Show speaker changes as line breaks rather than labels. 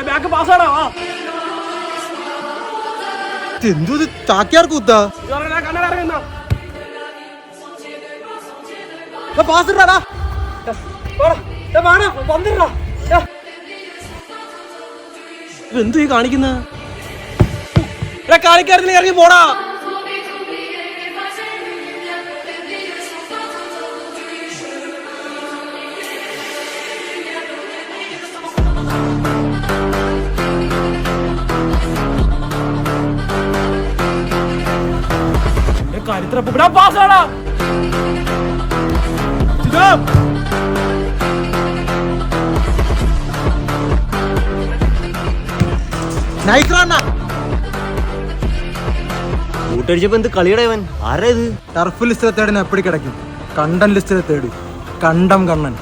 Back പാസ്സാടാ
എന്തു Chakyar കൂത്താ pass ഇടാ
എന്തു ഈ കാണിക്കുന്ന കളിക്കാരത്തിന് ഇറങ്ങി പോടാ. കാര്യത്തിലാ പാസ്സാടാ
കൂട്ടടിച്ചപ്പോ എന്ത് കളിയുടെ ഇവൻ? ആരാ ഇത്?
ടർഫ് ലിസ്റ്റിലെ തേടിന് എപ്പടി കിടക്കും, കണ്ടൻ ലിസ്റ്റിലെ തേടി കണ്ടം കണ്ണൻ.